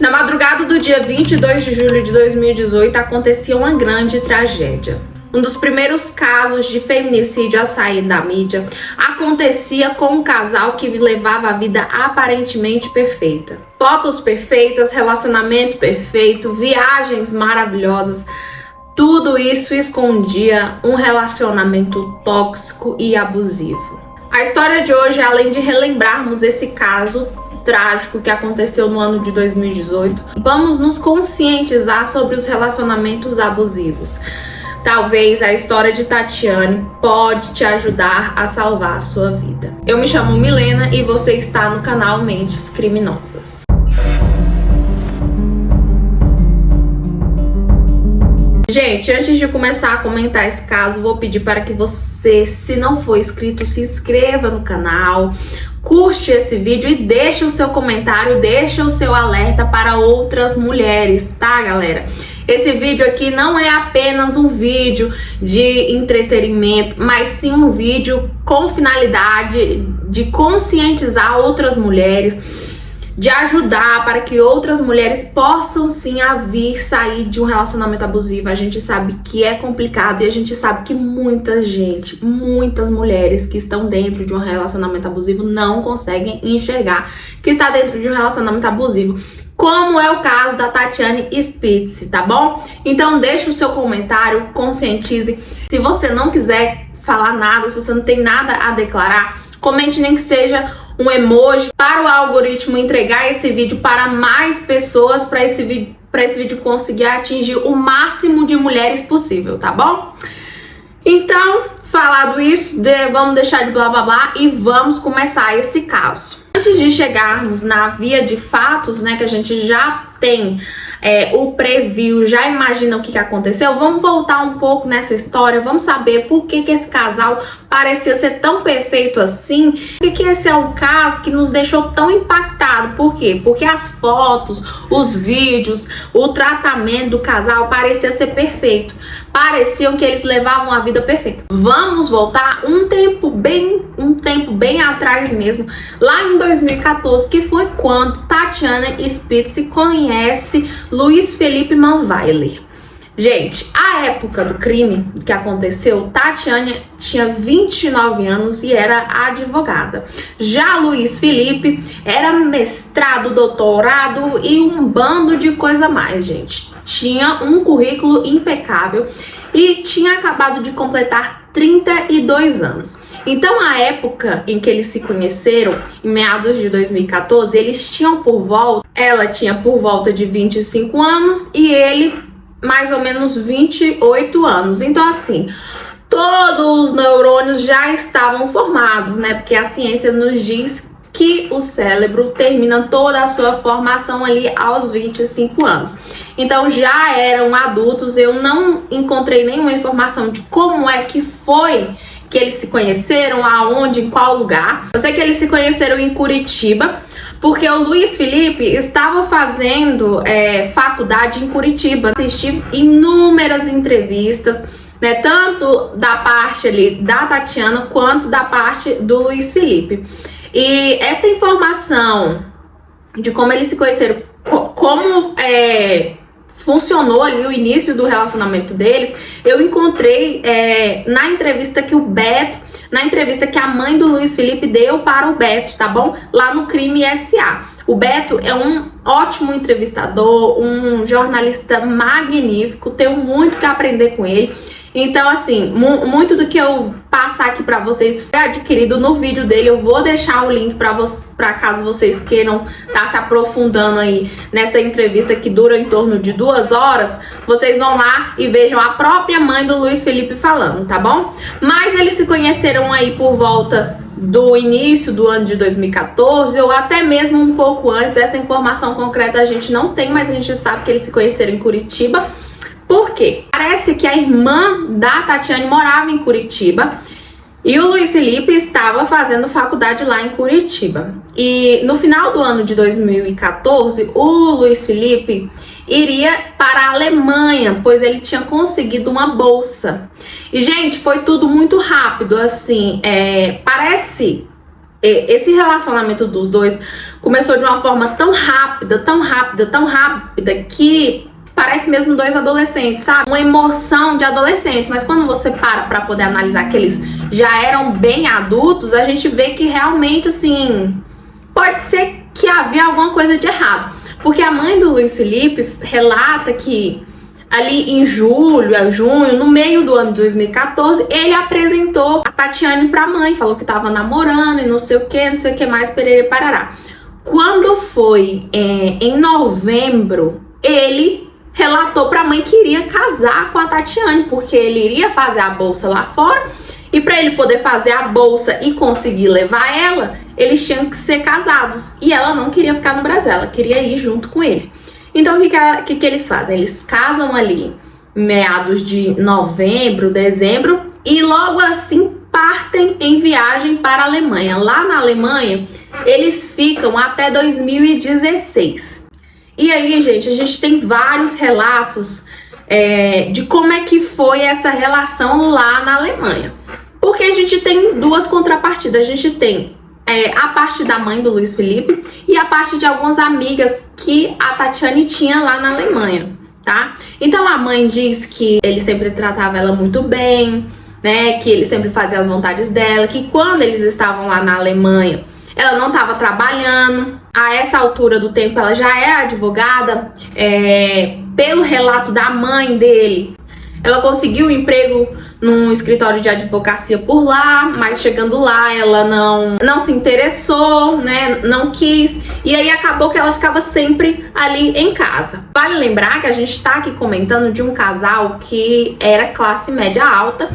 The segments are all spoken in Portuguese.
Na madrugada do dia 22 de julho de 2018, acontecia uma grande tragédia. Um dos primeiros casos de feminicídio a sair da mídia acontecia com um casal que levava a vida aparentemente perfeita. Fotos perfeitas, relacionamento perfeito, viagens maravilhosas. Tudo isso escondia um relacionamento tóxico e abusivo. A história de hoje, além de relembrarmos esse caso trágico que aconteceu no ano de 2018, vamos nos conscientizar sobre os relacionamentos abusivos. Talvez a história de Tatiane pode te ajudar a salvar a sua vida. Eu me chamo Milena e você está no canal Mentes Criminosas. Gente, antes de começar a comentar esse caso, vou pedir para que você, se não for inscrito, se inscreva no canal, curte esse vídeo e deixe o seu comentário, deixe o seu alerta para outras mulheres, tá, galera? Esse vídeo aqui não é apenas um vídeo de entretenimento, mas sim um vídeo com finalidade de conscientizar outras mulheres, de ajudar para que outras mulheres possam sim vir sair de um relacionamento abusivo. A gente sabe que é complicado e a gente sabe que muitas mulheres que estão dentro de um relacionamento abusivo não conseguem enxergar que está dentro de um relacionamento abusivo, como é o caso da Tatiane Spitz, tá bom? Então deixa o seu comentário, conscientize. Se você não quiser falar nada, se você não tem nada a declarar, comente nem que seja um emoji para o algoritmo entregar esse vídeo para mais pessoas, para esse vídeo conseguir atingir o máximo de mulheres possível, tá bom? Então, falado isso, vamos deixar de blá blá blá e vamos começar esse caso. Antes de chegarmos na via de fatos, né, que a gente já tem o preview, já imagina o que aconteceu, vamos voltar um pouco nessa história, vamos saber por que esse casal parecia ser tão perfeito assim, por que esse é um caso que nos deixou tão impactado. Por quê? Porque as fotos, os vídeos, o tratamento do casal parecia ser perfeito, pareciam que eles levavam a vida perfeita. Vamos voltar um tempo bem atrás mesmo, lá em 2014, que foi quando Tatiane Spitz conhece Luiz Felipe Manweiler. Gente, a época do crime que aconteceu, Tatiane tinha 29 anos e era advogada. Já Luiz Felipe era mestrado, doutorado e um bando de coisa a mais, gente. Tinha um currículo impecável e tinha acabado de completar 32 anos. Então, a época em que eles se conheceram, em meados de 2014, eles tinham ela tinha por volta de 25 anos e ele mais ou menos 28 anos. Então, assim, todos os neurônios já estavam formados, né? Porque a ciência nos diz que o cérebro termina toda a sua formação ali aos 25 anos. Então, já eram adultos. Eu não encontrei nenhuma informação de como é que foi que eles se conheceram, aonde, em qual lugar. Eu sei que eles se conheceram em Curitiba, porque o Luiz Felipe estava fazendo faculdade em Curitiba. Assisti inúmeras entrevistas, né, tanto da parte ali da Tatiana quanto da parte do Luiz Felipe. E essa informação de como eles se conheceram, como funcionou ali o início do relacionamento deles, eu encontrei na entrevista que na entrevista que a mãe do Luiz Felipe deu para o Beto, tá bom? Lá no Crime SA. O Beto é um ótimo entrevistador, um jornalista magnífico, tenho muito que aprender com ele. Então, assim, muito do que eu passar aqui pra vocês foi adquirido no vídeo dele. Eu vou deixar o link pra caso vocês queiram estar se aprofundando aí nessa entrevista que dura em torno de 2 horas. Vocês vão lá e vejam a própria mãe do Luiz Felipe falando, tá bom? Mas eles se conheceram aí por volta do início do ano de 2014 ou até mesmo um pouco antes. Essa informação concreta a gente não tem, mas a gente sabe que eles se conheceram em Curitiba. Por quê? Parece que a irmã da Tatiane morava em Curitiba e o Luiz Felipe estava fazendo faculdade lá em Curitiba. E no final do ano de 2014, o Luiz Felipe iria para a Alemanha, pois ele tinha conseguido uma bolsa. E, gente, foi tudo muito rápido, assim, parece esse relacionamento dos dois começou de uma forma tão rápida, tão rápida, tão rápida, que parece mesmo dois adolescentes, sabe? Uma emoção de adolescentes, mas quando você para poder analisar que eles já eram bem adultos, a gente vê que realmente, assim, pode ser que havia alguma coisa de errado. Porque a mãe do Luiz Felipe relata que ali em junho, no meio do ano de 2014, ele apresentou a Tatiane pra mãe, falou que tava namorando e não sei o que mais, perere parará. Quando foi em novembro, ele relatou pra mãe que iria casar com a Tatiane, porque ele iria fazer a bolsa lá fora, e para ele poder fazer a bolsa e conseguir levar ela, eles tinham que ser casados, e ela não queria ficar no Brasil, ela queria ir junto com ele. Então o que eles fazem? Eles casam ali em meados de novembro, dezembro, e logo assim partem em viagem para a Alemanha. Lá na Alemanha, eles ficam até 2016. E aí, gente, a gente tem vários relatos de como é que foi essa relação lá na Alemanha. Porque a gente tem duas contrapartidas. A gente tem a parte da mãe do Luiz Felipe e a parte de algumas amigas que a Tatiane tinha lá na Alemanha, tá? Então a mãe diz que ele sempre tratava ela muito bem, né? Que ele sempre fazia as vontades dela, que quando eles estavam lá na Alemanha, ela não estava trabalhando. A essa altura do tempo ela já era advogada. Pelo relato da mãe dele, ela conseguiu um emprego num escritório de advocacia por lá, mas chegando lá ela não se interessou, né? Não quis, e aí acabou que ela ficava sempre ali em casa. Vale lembrar que a gente tá aqui comentando de um casal que era classe média alta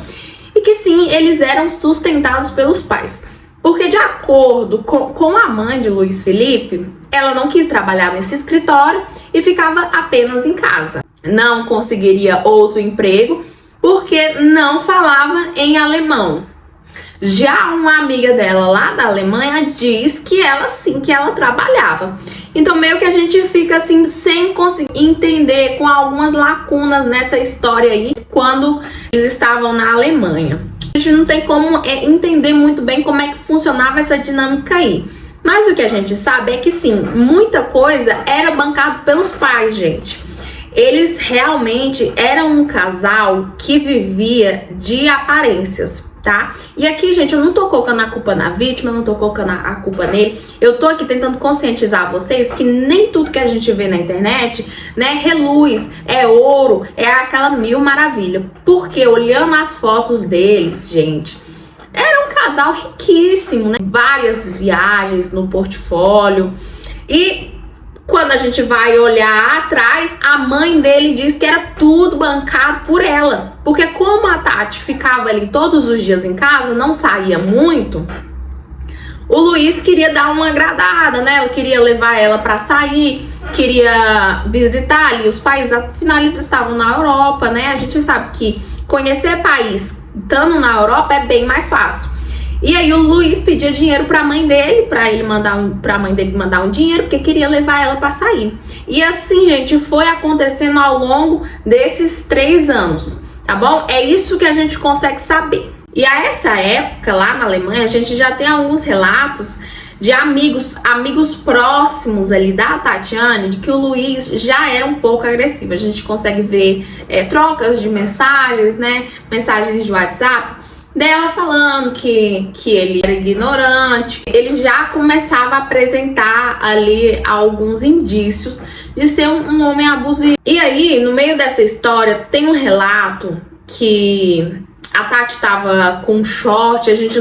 e que sim, eles eram sustentados pelos pais. Porque de acordo com a mãe de Luiz Felipe, ela não quis trabalhar nesse escritório e ficava apenas em casa. Não conseguiria outro emprego porque não falava em alemão. Já uma amiga dela lá da Alemanha diz que ela sim, que ela trabalhava. Então meio que a gente fica assim sem conseguir entender, com algumas lacunas nessa história aí, quando eles estavam na Alemanha. A gente não tem como entender muito bem como é que funcionava essa dinâmica aí. Mas o que a gente sabe é que sim, muita coisa era bancado pelos pais, gente. Eles realmente eram um casal que vivia de aparências, tá? E aqui, gente, eu não tô colocando a culpa na vítima, eu não tô colocando a culpa nele. Eu tô aqui tentando conscientizar vocês que nem tudo que a gente vê na internet, né, reluz, é ouro, é aquela mil maravilha. Porque olhando as fotos deles, gente, era um casal riquíssimo, né? Várias viagens no portfólio. E quando a gente vai olhar atrás, a mãe dele diz que era tudo bancado por ela. Porque como a Tati ficava ali todos os dias em casa, não saía muito, o Luiz queria dar uma agradada, né? Ele queria levar ela para sair, queria visitar ali os países. Afinal, eles estavam na Europa, né? A gente sabe que conhecer país estando na Europa é bem mais fácil. E aí o Luiz pedia dinheiro pra mãe dele, pra mãe dele mandar um dinheiro, porque queria levar ela pra sair. E assim, gente, foi acontecendo ao longo desses 3 anos, tá bom? É isso que a gente consegue saber. E a essa época, lá na Alemanha, a gente já tem alguns relatos de amigos próximos ali da Tatiane, de que o Luiz já era um pouco agressivo. A gente consegue ver trocas de mensagens, né? Mensagens de WhatsApp, dela falando que ele era ignorante. Ele já começava a apresentar ali alguns indícios de ser um homem abusivo. E aí, no meio dessa história, tem um relato que a Tati tava com short. A gente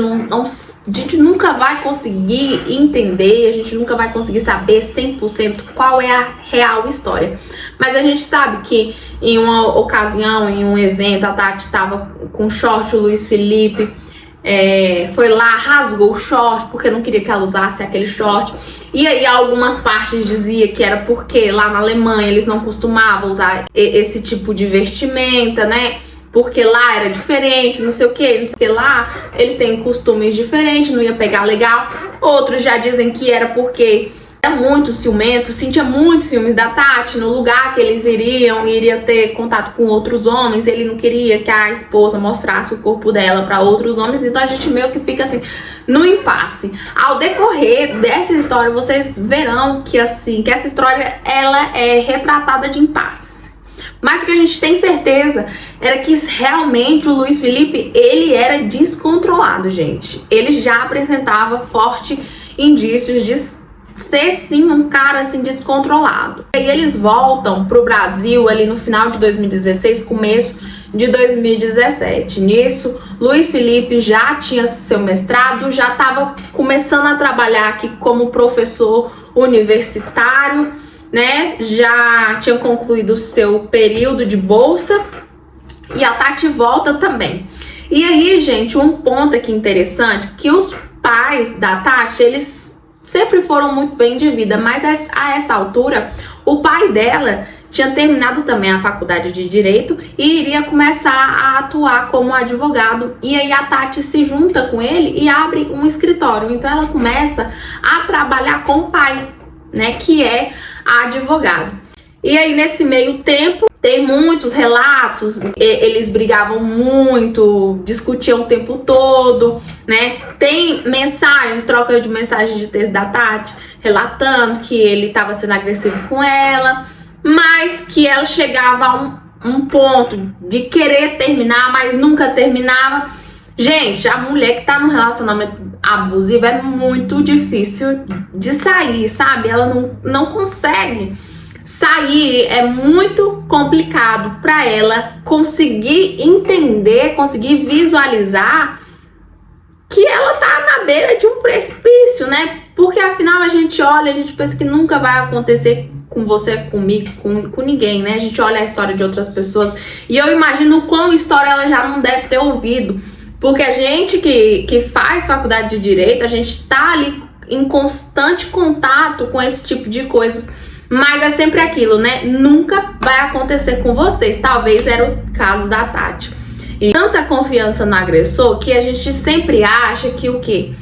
nunca vai conseguir entender, a gente nunca vai conseguir saber 100% qual é a real história. Mas a gente sabe que em uma ocasião, em um evento, a Tati tava com short, o Luiz Felipe foi lá, rasgou o short, porque não queria que ela usasse aquele short. E aí algumas partes dizia que era porque lá na Alemanha eles não costumavam usar esse tipo de vestimenta, né? Porque lá era diferente, não sei o que, lá eles têm costumes diferentes, não ia pegar legal. Outros já dizem que era porque era muito ciumento, sentia muitos ciúmes da Tati. No lugar que eles iria ter contato com outros homens, ele não queria que a esposa mostrasse o corpo dela para outros homens. Então a gente meio que fica assim, no impasse. Ao decorrer dessa história, vocês verão que assim, que essa história ela é retratada de impasse. Mas o que a gente tem certeza era que realmente o Luiz Felipe, ele era descontrolado, gente. Ele já apresentava fortes indícios de ser sim um cara assim descontrolado. E eles voltam pro Brasil ali no final de 2016, começo de 2017. Nisso, Luiz Felipe já tinha seu mestrado, já estava começando a trabalhar aqui como professor universitário, né? Já tinha concluído o seu período de bolsa e a Tati volta também. E aí, gente, um ponto aqui interessante, que os pais da Tati, eles sempre foram muito bem de vida, mas a essa altura, o pai dela tinha terminado também a faculdade de Direito e iria começar a atuar como advogado. E aí a Tati se junta com ele e abre um escritório. Então ela começa a trabalhar com o pai, né, que é advogado. E aí nesse meio tempo tem muitos relatos, eles brigavam muito, discutiam o tempo todo, né? Tem mensagens, troca de mensagens de texto da Tati, relatando que ele estava sendo agressivo com ela, mas que ela chegava a um ponto de querer terminar, mas nunca terminava. Gente, a mulher que tá num relacionamento abusivo é muito difícil de sair, sabe? Ela não consegue sair, é muito complicado para ela conseguir entender, conseguir visualizar que ela tá na beira de um precipício, né? Porque afinal a gente olha, a gente pensa que nunca vai acontecer com você, comigo, com ninguém, né? A gente olha a história de outras pessoas e eu imagino quão história ela já não deve ter ouvido, porque a gente que faz faculdade de Direito, a gente tá ali em constante contato com esse tipo de coisas. Mas é sempre aquilo, né? Nunca vai acontecer com você. Talvez era o caso da Tati. E tanta confiança no agressor que a gente sempre acha que o quê?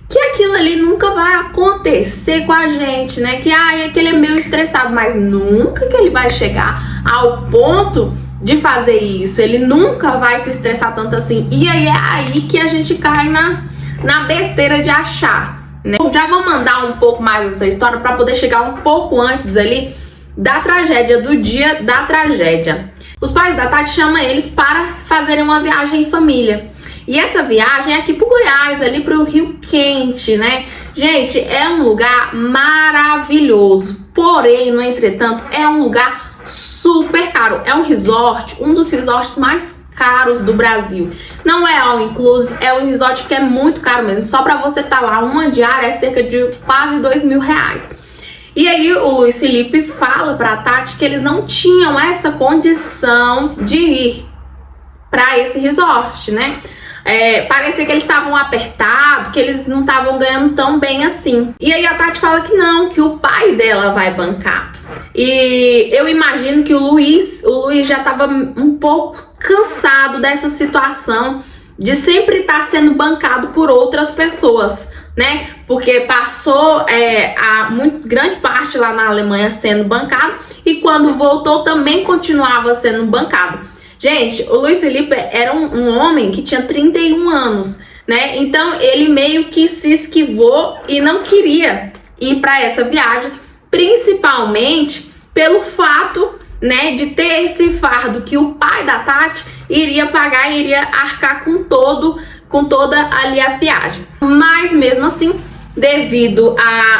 Que aquilo ali nunca vai acontecer com a gente, né? Que é que ele é meio estressado, mas nunca que ele vai chegar ao ponto de fazer isso. Ele nunca vai se estressar tanto assim. E aí é aí que a gente cai na besteira de achar, né? Eu já vou mandar um pouco mais dessa história para poder chegar um pouco antes ali da tragédia, do dia da tragédia. Os pais da Tati chamam eles para fazerem uma viagem em família. E essa viagem é aqui pro Goiás, ali pro Rio Quente, né? Gente, é um lugar maravilhoso. Porém, no entretanto, é um lugar super caro. É um resort, um dos resorts mais caros do Brasil. Não é all inclusive, é um resort que é muito caro mesmo. Só para você estar lá, uma diária é cerca de quase R$2.000. E aí o Luiz Felipe fala pra Tati que eles não tinham essa condição de ir para esse resort, né? Parecia que eles estavam apertados, que eles não estavam ganhando tão bem assim. E aí a Tati fala que não, que o pai dela vai bancar. E eu imagino que o Luiz já estava um pouco cansado dessa situação de sempre estar sendo bancado por outras pessoas, né? Porque passou a muito grande parte lá na Alemanha sendo bancado e quando voltou também continuava sendo bancado. Gente, o Luiz Felipe era um homem que tinha 31 anos, né? Então ele meio que se esquivou e não queria ir para essa viagem, principalmente pelo fato, né, de ter esse fardo que o pai da Tati iria pagar, iria arcar com toda ali a viagem. Mas mesmo assim, devido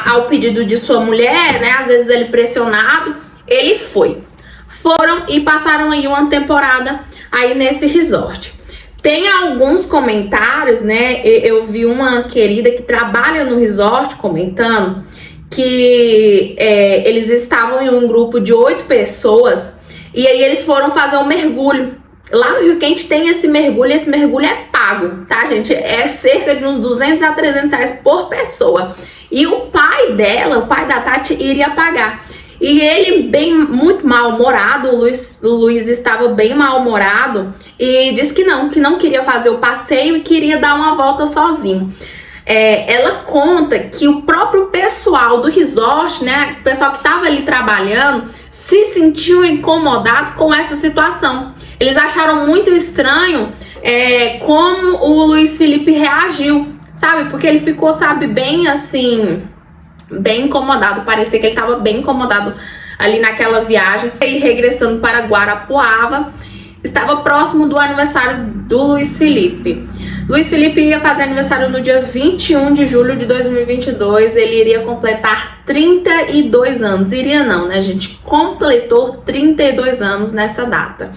ao pedido de sua mulher, né, às vezes ele pressionado, ele foi. Foram e passaram aí uma temporada aí nesse resort. Tem alguns comentários, né? Eu vi uma querida que trabalha no resort comentando que eles estavam em um grupo de 8 pessoas e aí eles foram fazer um mergulho. Lá no Rio Quente tem esse mergulho é pago, tá, gente? É cerca de uns 200 a 300 reais por pessoa. E o pai dela, o pai da Tati, iria pagar. E ele muito mal-humorado, o Luiz estava bem mal-humorado e disse que não queria fazer o passeio e queria dar uma volta sozinho. Ela conta que o próprio pessoal do resort, né, o pessoal que estava ali trabalhando, se sentiu incomodado com essa situação. Eles acharam muito estranho como o Luiz Felipe reagiu, sabe? Porque ele ficou, sabe, bem assim, bem incomodado. Parecia que ele tava bem incomodado ali naquela viagem. E regressando para Guarapuava, estava próximo do aniversário do Luiz Felipe. Luiz Felipe ia fazer aniversário no dia 21 de julho de 2022. Ele iria completar 32 anos. Iria não, né, gente? Completou 32 anos nessa data.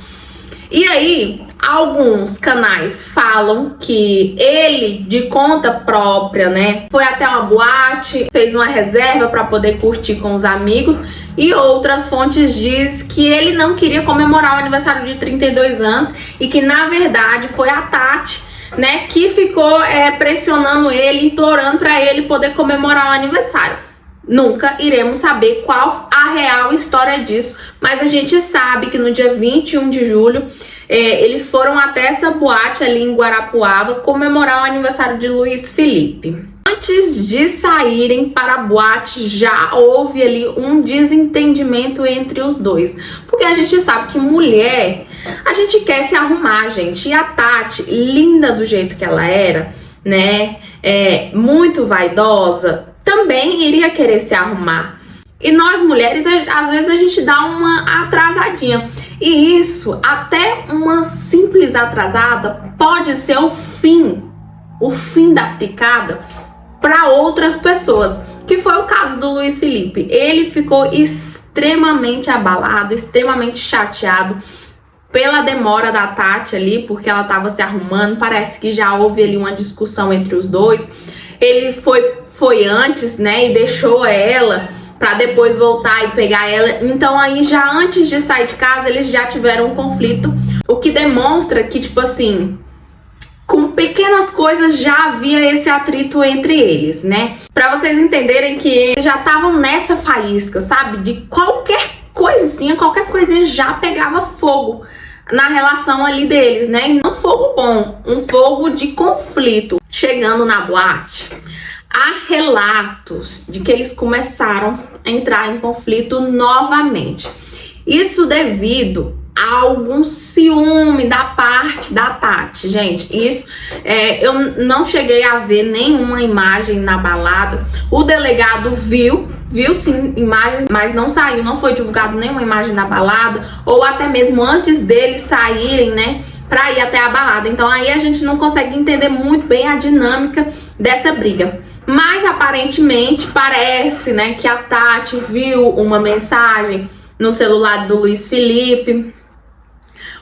E aí, alguns canais falam que ele, de conta própria, né, foi até uma boate, fez uma reserva para poder curtir com os amigos. E outras fontes diz que ele não queria comemorar o aniversário de 32 anos e que, na verdade, foi a Tati, né, que ficou pressionando ele, implorando para ele poder comemorar o aniversário. Nunca iremos saber qual a real história disso, mas a gente sabe que no dia 21 de julho eles foram até essa boate ali em Guarapuava comemorar o aniversário de Luiz Felipe. Antes de saírem para a boate, já houve ali um desentendimento entre os dois. Porque a gente sabe que mulher, a gente quer se arrumar, gente. E a Tati, linda do jeito que ela era, né, muito vaidosa, também iria querer se arrumar. E nós mulheres, às vezes a gente dá uma atrasadinha. E isso, até uma simples atrasada, pode ser o fim da picada para outras pessoas, que foi o caso do Luiz Felipe. Ele ficou extremamente abalado, extremamente chateado pela demora da Tati ali, porque ela estava se arrumando. Parece que já houve ali uma discussão entre os dois. Ele foi antes, né, e deixou ela para depois voltar e pegar ela. Então aí já antes de sair de casa eles já tiveram um conflito, o que demonstra que, tipo assim, com pequenas coisas já havia esse atrito entre eles, né? Pra vocês entenderem que eles já estavam nessa faísca, sabe? De qualquer coisinha já pegava fogo na relação ali deles, né? E não um fogo bom, um fogo de conflito. Chegando na boate, há relatos de que eles começaram a entrar em conflito novamente. Isso devido a algum ciúme da parte da Tati. Gente, isso eu não cheguei a ver nenhuma imagem na balada. O delegado viu sim imagens, mas não foi divulgado nenhuma imagem da balada, ou até mesmo antes deles saírem, né, pra ir até a balada. Então aí a gente não consegue entender muito bem a dinâmica dessa briga. Mas aparentemente parece, né, que a Tati viu uma mensagem no celular do Luiz Felipe.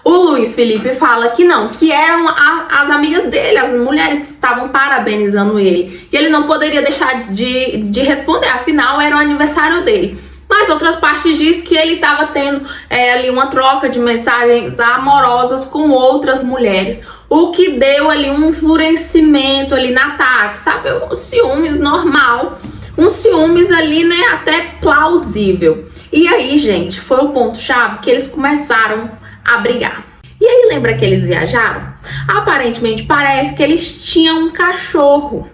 O Luiz Felipe fala que não, que eram as amigas dele, as mulheres que estavam parabenizando ele. E ele não poderia deixar de responder, afinal era o aniversário dele. Mas outras partes diz que ele estava tendo ali uma troca de mensagens amorosas com outras mulheres. O que deu ali um enfurecimento ali na Tati, sabe? Um ciúmes normal, um ciúmes ali, né, até plausível. E aí, gente, foi o ponto-chave que eles começaram a brigar. E aí, lembra que eles viajaram? Aparentemente, parece que eles tinham um cachorro.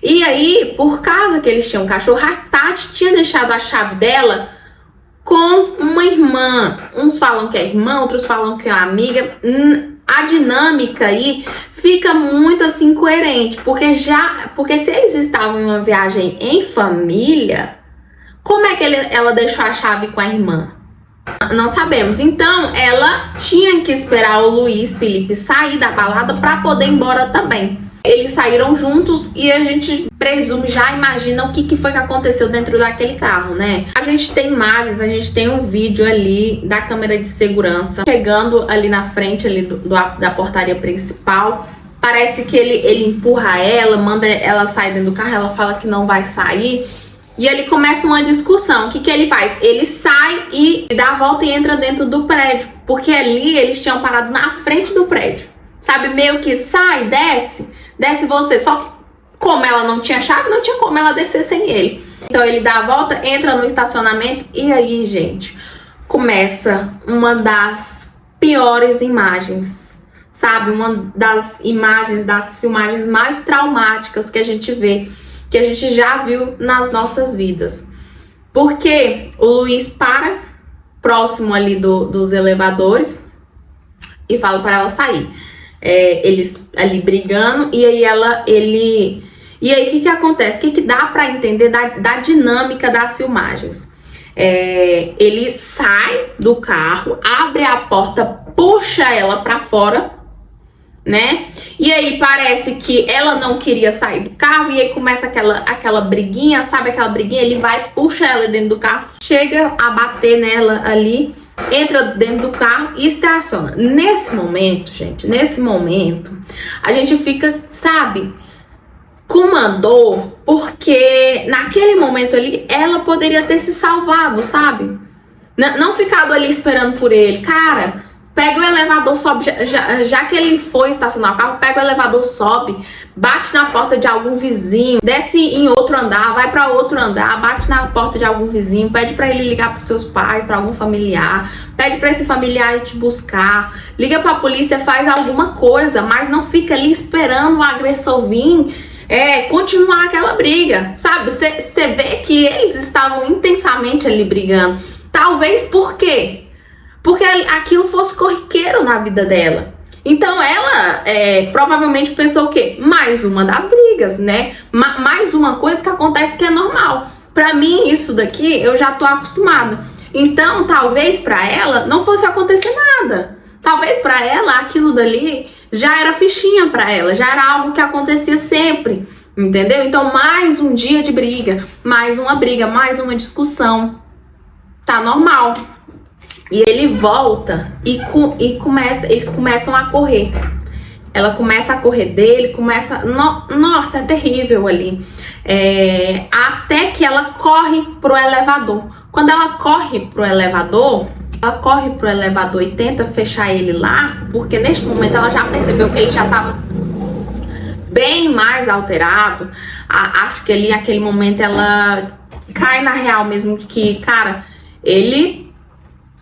E aí, por causa que eles tinham um cachorro, a Tati tinha deixado a chave dela com uma irmã. Uns falam que é irmã, outros falam que é amiga. A dinâmica aí fica muito assim coerente, porque se eles estavam em uma viagem em família, como é que ela deixou a chave com a irmã? Não sabemos. Então ela tinha que esperar o Luiz Felipe sair da balada para poder ir embora também. Eles saíram juntos e a gente presume, já imagina o que foi que aconteceu dentro daquele carro, né? A gente tem imagens, a gente tem um vídeo ali da câmera de segurança chegando ali na frente ali da portaria principal. Parece que ele empurra ela, manda ela sair dentro do carro, ela fala que não vai sair. E ele começa uma discussão. O que ele faz? Ele sai e dá a volta e entra dentro do prédio, porque ali eles tinham parado na frente do prédio. Sabe, meio que sai, desce você. Só que como ela não tinha chave, não tinha como ela descer sem ele. Então ele dá a volta, entra no estacionamento e aí, gente, começa uma das piores imagens, sabe? Uma das imagens, das filmagens mais traumáticas que a gente vê, que a gente já viu nas nossas vidas. Porque o Luiz para próximo ali dos elevadores e fala para ela sair. Eles ali brigando, e aí ele E aí, o que que acontece? O que que dá pra entender da dinâmica das filmagens? Ele sai do carro, abre a porta, puxa ela pra fora, né? E aí parece que ela não queria sair do carro e aí começa aquela briguinha, sabe aquela briguinha? Ele vai, puxa ela dentro do carro, chega a bater nela ali, entra dentro do carro e estaciona. Nesse momento, gente, a gente fica, sabe, com uma dor, porque naquele momento ali ela poderia ter se salvado, sabe? Não ficado ali esperando por ele. Cara, pega o elevador, sobe, já que ele foi estacionar o carro, pega o elevador, sobe, bate na porta de algum vizinho, desce em outro andar, vai pra outro andar, bate na porta de algum vizinho, pede pra ele ligar pros seus pais, pra algum familiar, pede pra esse familiar ir te buscar, liga pra polícia, faz alguma coisa, mas não fica ali esperando o agressor vir, continuar aquela briga, sabe? Você vê que eles estavam intensamente ali brigando. Talvez por quê? Porque aquilo fosse corriqueiro na vida dela. Então ela provavelmente pensou o quê? Mais uma das brigas, né? Mais uma coisa que acontece que é normal. Pra mim, isso daqui eu já tô acostumada. Então, talvez pra ela não fosse acontecer nada. Talvez pra ela aquilo dali já era fichinha pra ela, já era algo que acontecia sempre, entendeu? Então, mais um dia de briga, mais uma briga, mais uma discussão. Tá normal. E ele volta e eles começam a correr. Ela começa a correr dele, nossa, é terrível ali. Até que ela corre pro elevador. Quando ela corre pro elevador e tenta fechar ele lá, porque neste momento ela já percebeu que ele já estava bem mais alterado. Acho que ali, naquele momento, ela cai na real mesmo que, cara, ele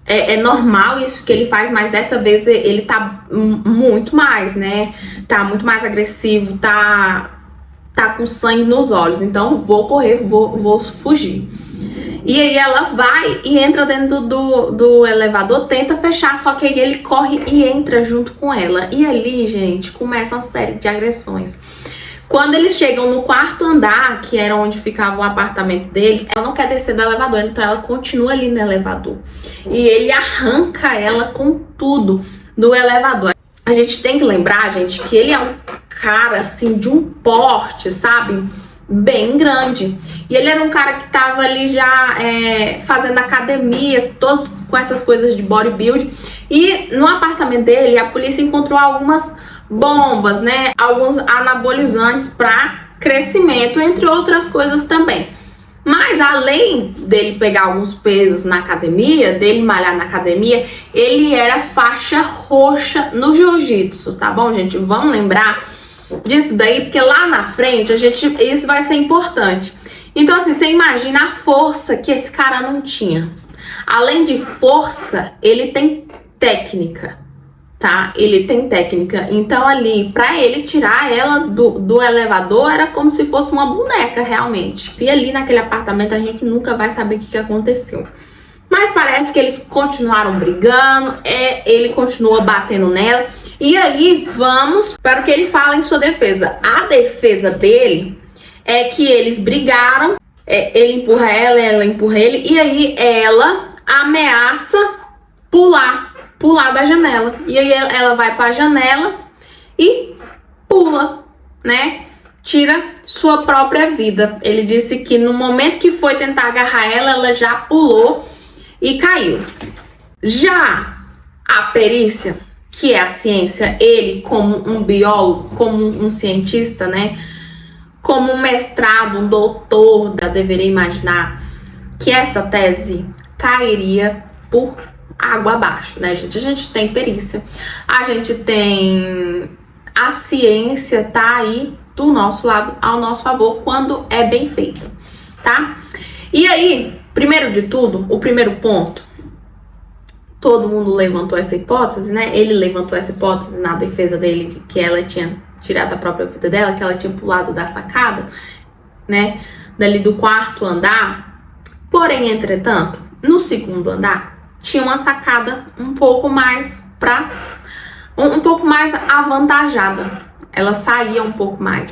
é normal isso que ele faz, mas dessa vez ele tá muito mais, né? Tá muito mais agressivo, tá com sangue nos olhos. Então, vou correr, vou fugir. E aí ela vai e entra dentro do elevador, tenta fechar, só que aí ele corre e entra junto com ela. E ali, gente, começa uma série de agressões. Quando eles chegam no quarto andar, que era onde ficava o apartamento deles, ela não quer descer do elevador, então ela continua ali no elevador. E ele arranca ela com tudo do elevador. A gente tem que lembrar, gente, que ele é um cara, assim, de um porte, sabe? Bem grande. E ele era um cara que tava ali já fazendo academia, todos com essas coisas de bodybuilding. E no apartamento dele, a polícia encontrou algumas bombas, né? Alguns anabolizantes para crescimento, entre outras coisas também. Mas além dele pegar alguns pesos na academia, dele malhar na academia, ele era faixa roxa no jiu-jitsu, tá bom, gente? Vamos lembrar disso daí, porque lá na frente isso vai ser importante. Então, assim, você imagina a força que esse cara não tinha. Além de força, ele tem técnica, tá? Ele tem técnica. Então, ali, pra ele tirar ela do elevador, era como se fosse uma boneca, realmente. E ali naquele apartamento, a gente nunca vai saber o que aconteceu. Mas parece que eles continuaram brigando, ele continua batendo nela. E aí, vamos para o que ele fala em sua defesa. A defesa dele é que eles brigaram, ele empurra ela empurra ele, e aí ela ameaça pular da janela. E aí ela vai para a janela e pula, né? Tira sua própria vida. Ele disse que no momento que foi tentar agarrar ela já pulou e caiu. Já a perícia, que é a ciência, ele como um biólogo, como um cientista, né? Como um mestrado, um doutor, já deveria imaginar que essa tese cairia por água abaixo, né, gente? A gente tem perícia, a gente tem a ciência, tá aí do nosso lado, ao nosso favor, quando é bem feita, tá? E aí, primeiro de tudo, o primeiro ponto, todo mundo levantou essa hipótese, né? Ele levantou essa hipótese na defesa dele, de que ela tinha tirado a própria vida dela, que ela tinha pulado da sacada, né? Dali do quarto andar. Porém, entretanto, no segundo andar, tinha uma sacada um pouco mais um pouco mais avantajada. Ela saía um pouco mais.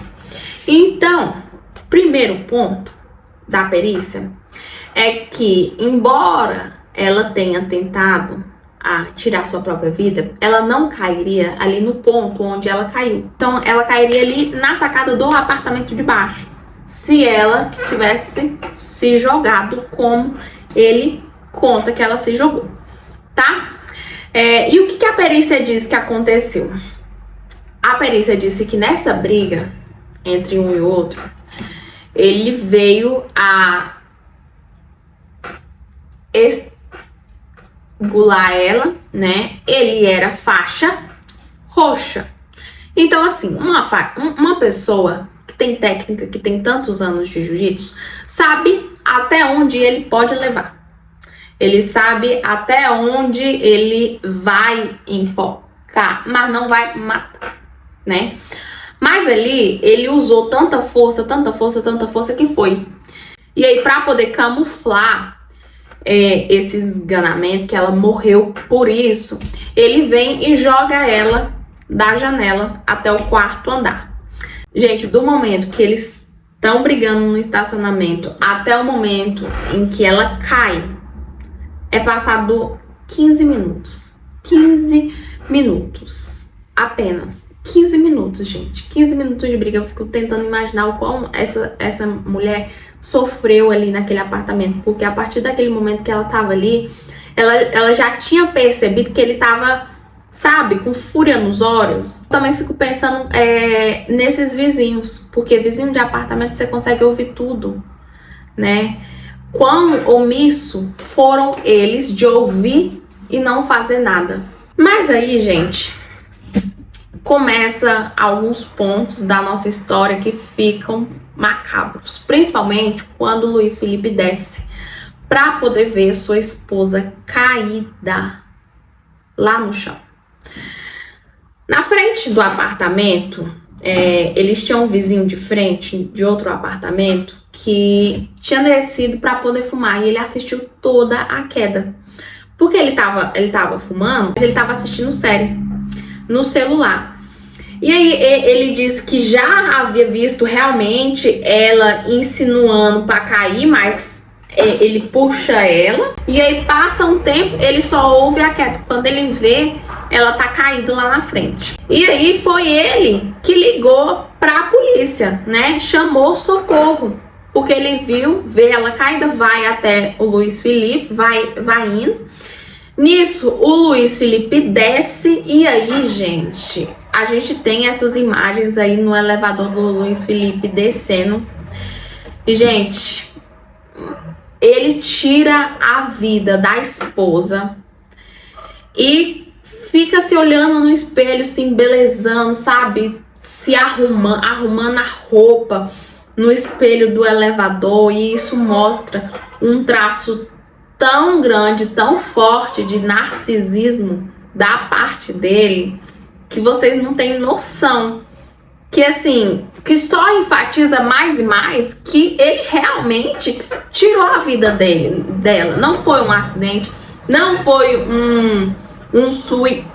Então, primeiro ponto da perícia é que, embora ela tenha tentado a tirar sua própria vida, ela não cairia ali no ponto onde ela caiu. Então, ela cairia ali na sacada do apartamento de baixo, se ela tivesse se jogado como ele conta que ela se jogou, tá? E o que a perícia diz que aconteceu? A perícia disse que nessa briga entre um e outro, ele veio a estrangular ela, né? Ele era faixa roxa. Então, assim, uma pessoa que tem técnica, que tem tantos anos de jiu-jitsu, sabe até onde ele pode levar. Ele sabe até onde ele vai enfocar, mas não vai matar, né? Mas ali, ele usou tanta força que foi. E aí, pra poder camuflar esse esganamento, que ela morreu por isso, ele vem e joga ela da janela até o quarto andar. Gente, do momento que eles estão brigando no estacionamento até o momento em que ela cai, é passado 15 minutos. 15 minutos. Apenas 15 minutos, gente. 15 minutos de briga. Eu fico tentando imaginar o quão essa mulher sofreu ali naquele apartamento. Porque a partir daquele momento que ela tava ali, ela já tinha percebido que ele tava, sabe, com fúria nos olhos. Também fico pensando nesses vizinhos. Porque vizinho de apartamento você consegue ouvir tudo, né? Quão omisso foram eles de ouvir e não fazer nada. Mas aí, gente, começa alguns pontos da nossa história que ficam macabros. Principalmente quando o Luiz Felipe desce para poder ver sua esposa caída lá no chão. Na frente do apartamento, eles tinham um vizinho de frente de outro apartamento que tinha descido para poder fumar e ele assistiu toda a queda. Porque ele tava fumando, mas ele tava assistindo série no celular. E aí ele disse que já havia visto realmente ela insinuando para cair, mas ele puxa ela. E aí passa um tempo, ele só ouve a queda. Quando ele vê, ela tá caída lá na frente. E aí foi ele que ligou pra polícia, né? Chamou socorro. Porque ele vê ela caída, vai até o Luiz Felipe, vai indo. Nisso, o Luiz Felipe desce e aí, gente, a gente tem essas imagens aí no elevador do Luiz Felipe descendo. E, gente, ele tira a vida da esposa e fica se olhando no espelho, se embelezando, sabe? Se arrumando a roupa no espelho do elevador, e isso mostra um traço tão grande, tão forte de narcisismo da parte dele, que vocês não têm noção. Que assim, que só enfatiza mais e mais que ele realmente tirou a vida dela. Não foi um acidente, não foi um suicídio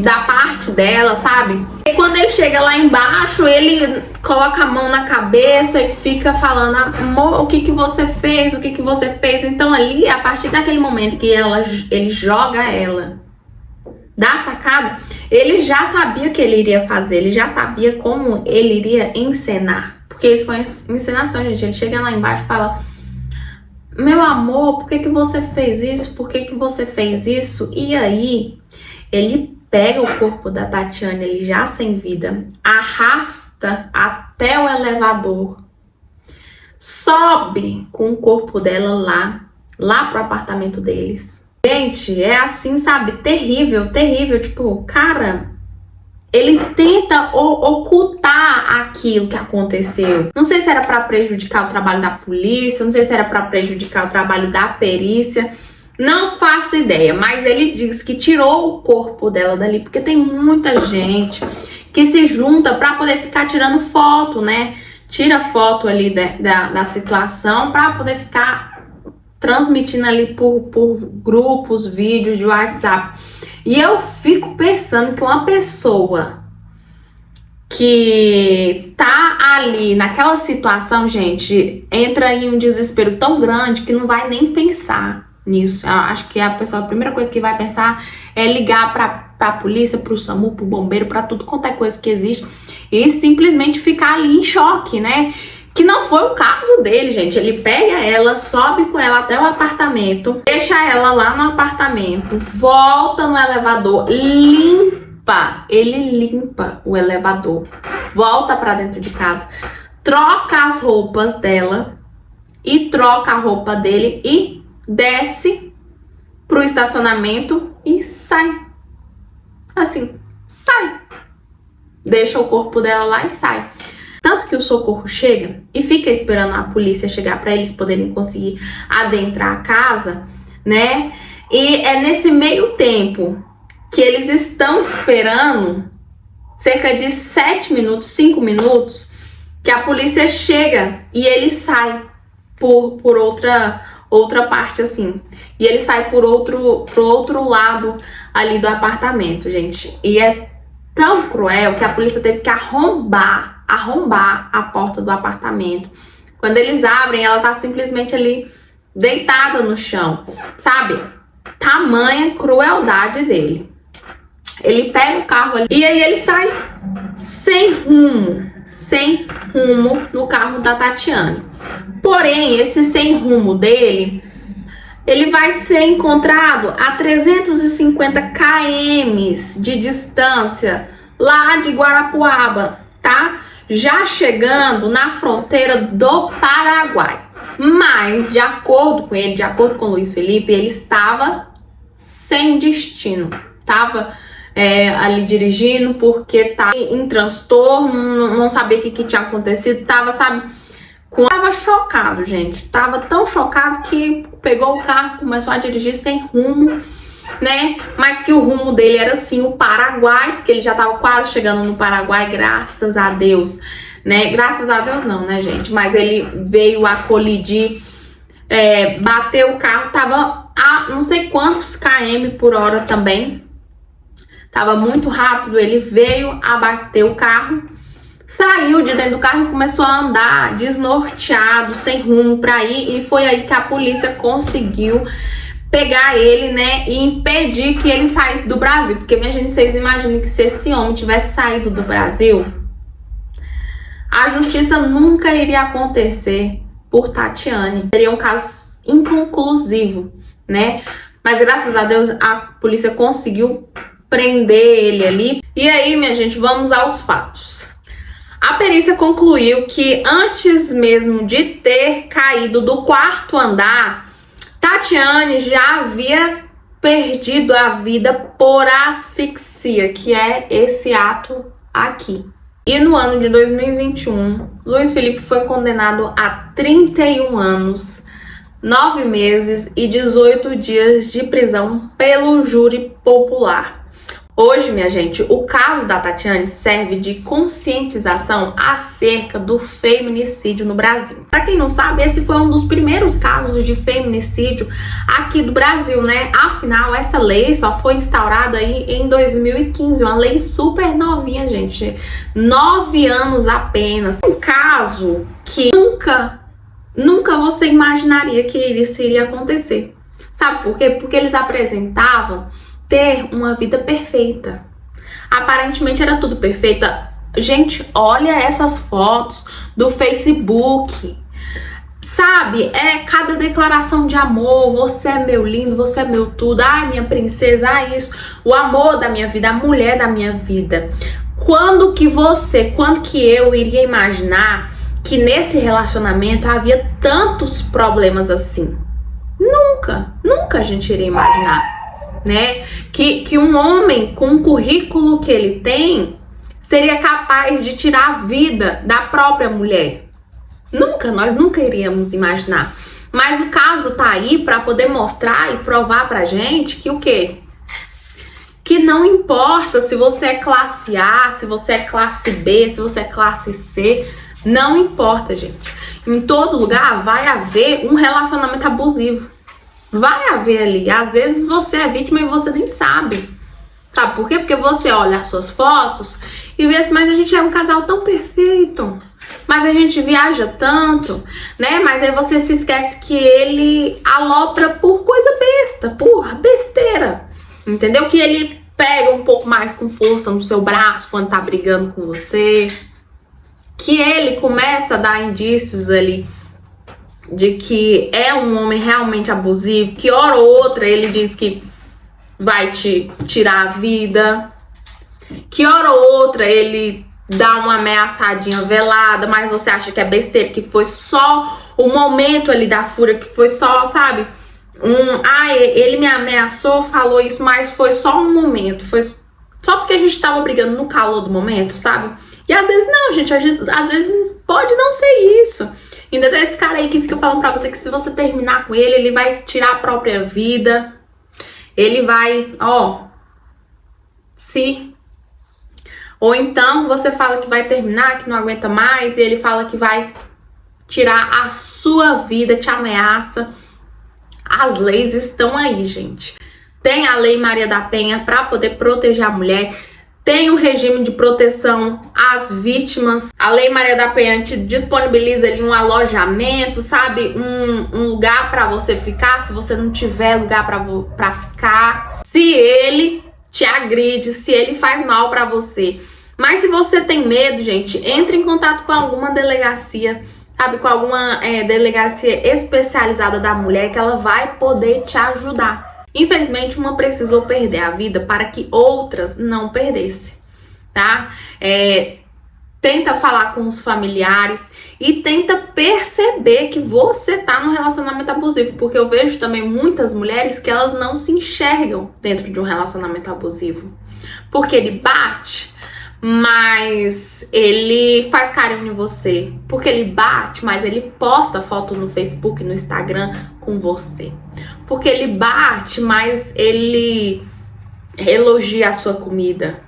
da parte dela, sabe? E quando ele chega lá embaixo, ele coloca a mão na cabeça e fica falando: amor, o que você fez? O que você fez? Então ali, a partir daquele momento que ele joga ela da sacada, ele já sabia o que ele iria fazer, ele já sabia como ele iria encenar. Porque isso foi encenação, gente. Ele chega lá embaixo e fala: meu amor, por que você fez isso? Por que você fez isso? E aí, ele pega o corpo da Tatiane, ele já sem vida, arrasta até o elevador, sobe com o corpo dela lá pro apartamento deles. Gente, é assim, sabe? Terrível, terrível. Tipo, cara, ele tenta ocultar aquilo que aconteceu. Não sei se era pra prejudicar o trabalho da polícia, não sei se era pra prejudicar o trabalho da perícia. Não faço ideia, mas ele diz que tirou o corpo dela dali, porque tem muita gente que se junta pra poder ficar tirando foto, né? Tira foto ali da situação pra poder ficar transmitindo ali por grupos, vídeos de WhatsApp. E eu fico pensando que uma pessoa que tá ali naquela situação, gente, entra em um desespero tão grande que não vai nem pensar nisso. Eu acho que a primeira coisa que vai pensar é ligar pra polícia, pro SAMU, pro bombeiro, pra tudo quanto é coisa que existe e simplesmente ficar ali em choque, né? Que não foi o caso dele, gente. Ele pega ela, sobe com ela até o apartamento, deixa ela lá no apartamento, volta no elevador, ele limpa o elevador, volta pra dentro de casa, troca as roupas dela e troca a roupa dele e desce pro estacionamento e sai. Assim, sai. Deixa o corpo dela lá e sai. Tanto que o socorro chega e fica esperando a polícia chegar para eles poderem conseguir adentrar a casa, né? E é nesse meio tempo que eles estão esperando, cerca de 7 minutos, 5 minutos, que a polícia chega e ele sai por outra parte, assim. E ele sai pro outro lado ali do apartamento, gente. E é tão cruel que a polícia teve que arrombar a porta do apartamento. Quando eles abrem, ela tá simplesmente ali deitada no chão, sabe? Tamanha crueldade dele. Ele pega o carro ali e aí ele sai sem rumo no carro da Tatiane. Porém, esse sem rumo dele, ele vai ser encontrado a 350 km de distância lá de Guarapuava, tá? Já chegando na fronteira do Paraguai. Mas, de acordo com ele, de acordo com o Luiz Felipe, ele estava sem destino. Estava ali dirigindo porque tá em transtorno, não sabia o que tinha acontecido, tava chocado, gente. Tava tão chocado que pegou o carro, começou a dirigir sem rumo, né? Mas que o rumo dele era sim o Paraguai, porque ele já tava quase chegando no Paraguai, graças a Deus, né? Graças a Deus não, né, gente? Mas ele veio a colidir, bateu o carro, tava a não sei quantos km por hora também. Tava muito rápido, ele veio a bater o carro, saiu de dentro do carro e começou a andar desnorteado, sem rumo pra ir. E foi aí que a polícia conseguiu pegar ele, né, e impedir que ele saísse do Brasil. Porque, minha gente, vocês imaginam que se esse homem tivesse saído do Brasil, a justiça nunca iria acontecer por Tatiane. Seria um caso inconclusivo, né? Mas, graças a Deus, a polícia conseguiu prender ele ali. E aí, minha gente, vamos aos fatos. A perícia concluiu que antes mesmo de ter caído do 4º andar, Tatiane já havia perdido a vida por asfixia, que é esse ato aqui. E no ano de 2021, Luiz Felipe foi condenado a 31 anos, 9 meses e 18 dias de prisão pelo júri popular. Hoje, minha gente, o caso da Tatiane serve de conscientização acerca do feminicídio no Brasil. Para quem não sabe, esse foi um dos primeiros casos de feminicídio aqui do Brasil, né? Afinal, essa lei só foi instaurada aí em 2015, uma lei super novinha, gente. 9 anos apenas. Um caso que nunca você imaginaria que isso iria acontecer. Sabe por quê? Porque eles apresentavam ter uma vida perfeita. Aparentemente era tudo perfeito. Gente, olha essas fotos do Facebook. Sabe? É cada declaração de amor. Você é meu lindo, você é meu tudo. Ai, minha princesa, ai, isso. O amor da minha vida, a mulher da minha vida. Quando que eu iria imaginar que nesse relacionamento havia tantos problemas assim? Nunca a gente iria imaginar. Né? Que um homem com o currículo que ele tem seria capaz de tirar a vida da própria mulher. Nós nunca iríamos imaginar. Mas o caso tá aí para poder mostrar e provar pra gente que o quê? Que não importa se você é classe A, se você é classe B, se você é classe C, não importa, gente. Em todo lugar vai haver um relacionamento abusivo. Vai haver ali. Às vezes você é vítima e você nem sabe. Sabe por quê? Porque você olha as suas fotos e vê assim, mas a gente é um casal tão perfeito, mas a gente viaja tanto, né? Mas aí você se esquece que ele alopra por coisa besta, por besteira, entendeu? Que ele pega um pouco mais com força no seu braço quando tá brigando com você, que ele começa a dar indícios ali de que é um homem realmente abusivo, que hora ou outra ele diz que vai te tirar a vida, que hora ou outra ele dá uma ameaçadinha velada, mas você acha que é besteira, que foi só o momento ali da fúria, que foi só, sabe, ele me ameaçou, falou isso, mas foi só um momento, foi só porque a gente tava brigando no calor do momento, sabe? E às vezes não, gente, às vezes pode não ser isso. Ainda tem esse cara aí que fica falando pra você que se você terminar com ele, ele vai tirar a própria vida, ele vai, ou então você fala que vai terminar, que não aguenta mais, e ele fala que vai tirar a sua vida, te ameaça. As leis estão aí, gente. Tem a Lei Maria da Penha para poder proteger a mulher. Tem o regime de proteção às vítimas. A Lei Maria da Penha te disponibiliza ali um alojamento, sabe? Um lugar para você ficar, se você não tiver lugar para ficar. Se ele te agride, se ele faz mal para você. Mas se você tem medo, gente, entre em contato com alguma delegacia, sabe? Com alguma delegacia especializada da mulher que ela vai poder te ajudar. Infelizmente, uma precisou perder a vida para que outras não perdessem, tá? Tenta falar com os familiares e tenta perceber que você tá num relacionamento abusivo, porque eu vejo também muitas mulheres que elas não se enxergam dentro de um relacionamento abusivo, porque ele bate, mas ele faz carinho em você, porque ele bate, mas ele posta foto no Facebook, no Instagram com você, porque ele bate, mas ele elogia a sua comida,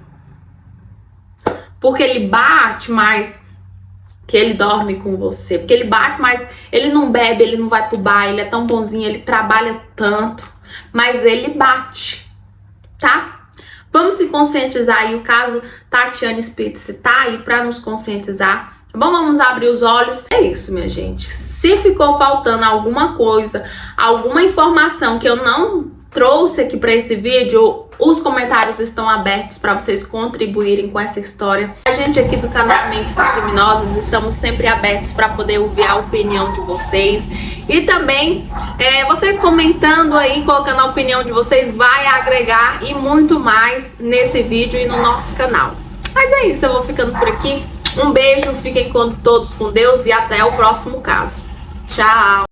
porque ele bate, mas que ele dorme com você, porque ele bate, mas ele não bebe, ele não vai pro bar, ele é tão bonzinho, ele trabalha tanto, mas ele bate, tá? Vamos se conscientizar aí, o caso Tatiane Spitz tá aí pra nos conscientizar, tá bom? Vamos abrir os olhos. É isso, minha gente. Se ficou faltando alguma coisa, alguma informação que eu não trouxe aqui pra esse vídeo, os comentários estão abertos para vocês contribuírem com essa história. A gente aqui do canal Mentes Criminosas estamos sempre abertos para poder ouvir a opinião de vocês. E também, vocês comentando aí, colocando a opinião de vocês, vai agregar e muito mais nesse vídeo e no nosso canal. Mas é isso, eu vou ficando por aqui. Um beijo, fiquem todos com Deus e até o próximo caso. Tchau!